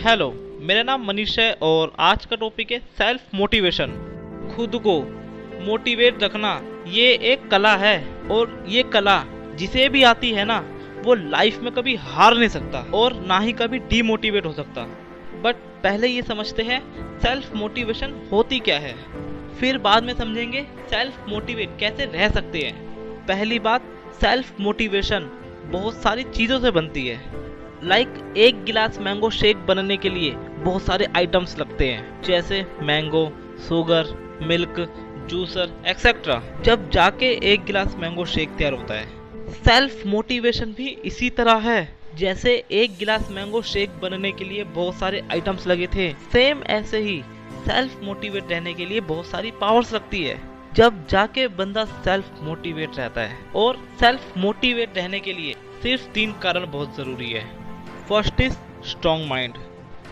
Hello, मेरा नाम मनीष है और आज का टॉपिक है सेल्फ मोटिवेशन। खुद को मोटिवेट रखना ये एक कला है और ये कला जिसे भी आती है ना, वो लाइफ में कभी हार नहीं सकता और ना ही कभी डीमोटिवेट हो सकता। बट पहले ये समझते हैं सेल्फ मोटिवेशन होती क्या है, फिर बाद में समझेंगे सेल्फ मोटिवेट कैसे रह सकते हैं। पहली बात, सेल्फ मोटिवेशन बहुत सारी चीज़ों से बनती है। एक गिलास मैंगो शेक बनने के लिए बहुत सारे आइटम्स लगते हैं, जैसे mango, sugar, milk, juicer etcetera. जब जाके एक गिलास मैंगो शेक तैयार होता है। सेल्फ मोटिवेशन भी इसी तरह है, जैसे एक गिलास मैंगो शेक बनने के लिए बहुत सारे आइटम्स लगे थे, सेम ऐसे ही सेल्फ मोटिवेट रहने के लिए बहुत सारी पावर्स लगती है। जब जाके बंदा सेल्फ मोटिवेट रहता है, और सेल्फ मोटिवेट रहने के लिए सिर्फ 3 कारण बहुत जरूरी है। First is strong mind.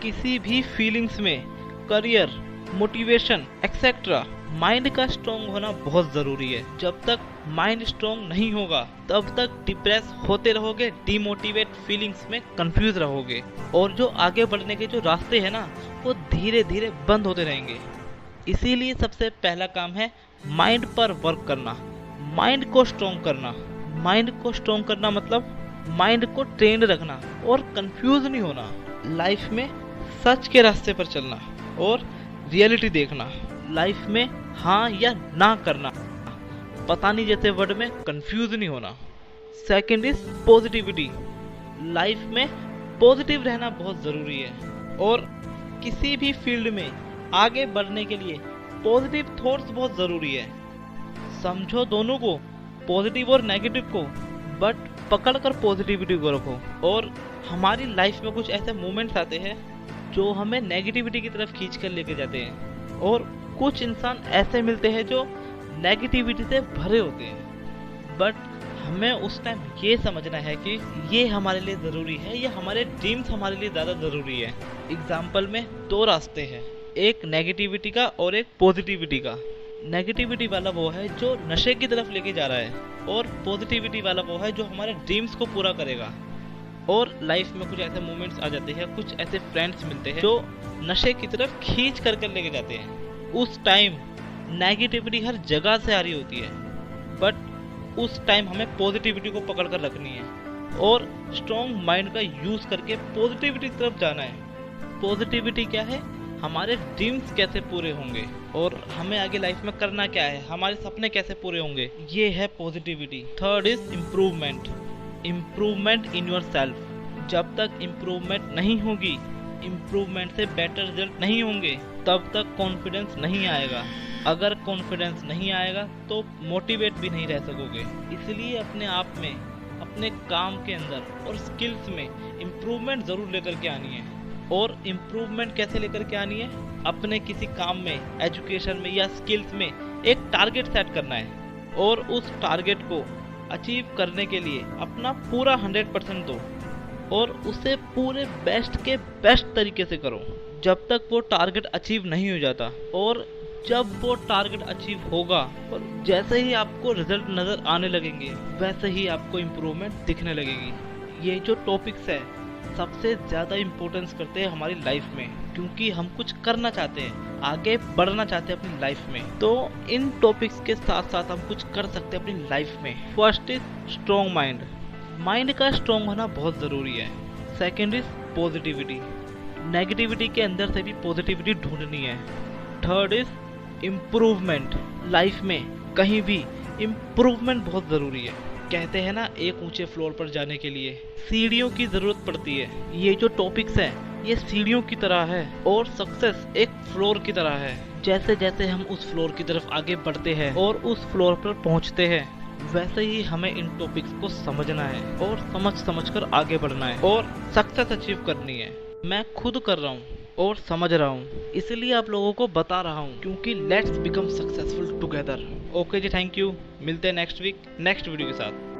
किसी भी फीलिंग्स में, करियर, मोटिवेशन एक्सेट्रा, माइंड का स्ट्रॉन्ग होना बहुत जरूरी है। जब तक माइंड स्ट्रॉन्ग नहीं होगा तब तक डिप्रेस होते रहोगे, डिमोटिवेट फीलिंग्स में कंफ्यूज रहोगे, और जो आगे बढ़ने के जो रास्ते हैं ना, वो धीरे धीरे बंद होते रहेंगे। इसीलिए सबसे पहला काम है माइंड पर वर्क करना, माइंड को स्ट्रॉन्ग करना। माइंड को स्ट्रॉन्ग करना मतलब माइंड को ट्रेंड रखना और कंफ्यूज नहीं होना। लाइफ में सच के रास्ते पर चलना और रियलिटी देखना। लाइफ में हाँ या ना करना, पता नहीं जैसे वर्ड में कंफ्यूज नहीं होना। Second is positivity. लाइफ में पॉजिटिव रहना बहुत ज़रूरी है, और किसी भी फील्ड में आगे बढ़ने के लिए पॉजिटिव थॉट्स बहुत ज़रूरी है। समझो दोनों को, पॉजिटिव और नेगेटिव को, बट पकड़ कर पॉजिटिविटी को रखो। और हमारी लाइफ में कुछ ऐसे मोमेंट्स आते हैं जो हमें नेगेटिविटी की तरफ खींच कर लेके जाते हैं, और कुछ इंसान ऐसे मिलते हैं जो नेगेटिविटी से भरे होते हैं। बट हमें उस टाइम ये समझना है कि ये हमारे लिए ज़रूरी है या हमारे ड्रीम्स हमारे लिए ज़्यादा ज़रूरी है। एग्जाम्पल में 2 रास्ते हैं, एक नेगेटिविटी का और एक पॉजिटिविटी का। नेगेटिविटी वाला वो है जो नशे की तरफ लेके जा रहा है, और पॉजिटिविटी वाला वो है जो हमारे ड्रीम्स को पूरा करेगा। और लाइफ में कुछ ऐसे मोमेंट्स आ जाते हैं, कुछ ऐसे फ्रेंड्स मिलते हैं जो नशे की तरफ खींच कर लेके जाते हैं। उस टाइम नेगेटिविटी हर जगह से आ रही होती है, बट उस टाइम हमें पॉजिटिविटी को पकड़ कर रखनी है और स्ट्रॉन्ग माइंड का यूज़ करके पॉजिटिविटी की तरफ जाना है। पॉजिटिविटी क्या है, हमारे ड्रीम्स कैसे पूरे होंगे और हमें आगे लाइफ में करना क्या है, हमारे सपने कैसे पूरे होंगे, ये है positivity. Third is improvement. Improvement in your self. जब तक इम्प्रूवमेंट नहीं होगी, इम्प्रूवमेंट से बेटर रिजल्ट नहीं होंगे, तब तक कॉन्फिडेंस नहीं आएगा। अगर कॉन्फिडेंस नहीं आएगा तो मोटिवेट भी नहीं रह सकोगे। इसलिए अपने आप में, अपने काम के अंदर और स्किल्स में इम्प्रूवमेंट ज़रूर लेकर के आनी है। और इम्प्रूवमेंट कैसे लेकर के आनी है, अपने किसी काम में, एजुकेशन में या स्किल्स में एक टारगेट सेट करना है, और उस टारगेट को अचीव करने के लिए अपना पूरा 100% दो, और उसे पूरे बेस्ट के बेस्ट तरीके से करो जब तक वो टारगेट अचीव नहीं हो जाता। और जब वो टारगेट अचीव होगा और जैसे ही आपको रिजल्ट नज़र आने लगेंगे, वैसे ही आपको इम्प्रूवमेंट दिखने लगेगी। ये जो टॉपिक्स है सबसे ज़्यादा इम्पोर्टेंस करते हैं हमारी लाइफ में, क्योंकि हम कुछ करना चाहते हैं, आगे बढ़ना चाहते हैं अपनी लाइफ में। तो इन टॉपिक्स के साथ साथ हम कुछ कर सकते हैं अपनी लाइफ में। First is strong mind. Mind का स्ट्रॉन्ग होना बहुत ज़रूरी है। Second is positivity. नेगेटिविटी के अंदर से भी पॉजिटिविटी ढूंढनी है। Third is improvement. लाइफ में कहीं भी इम्प्रूवमेंट बहुत ज़रूरी है। कहते हैं ना, एक ऊंचे फ्लोर पर जाने के लिए सीढ़ियों की जरूरत पड़ती है। ये जो टॉपिक्स हैं ये सीढ़ियों की तरह है, और सक्सेस एक फ्लोर की तरह है। जैसे जैसे हम उस फ्लोर की तरफ आगे बढ़ते हैं और उस फ्लोर पर पहुंचते हैं, वैसे ही हमें इन टॉपिक्स को समझना है और समझ कर आगे बढ़ना है और सक्सेस अचीव करनी है। मैं खुद कर रहा हूँ और समझ रहा हूँ, इसलिए आप लोगों को बता रहा हूँ, क्योंकि let's become successful together. Okay जी, थैंक यू। मिलते हैं नेक्स्ट वीक नेक्स्ट वीडियो के साथ।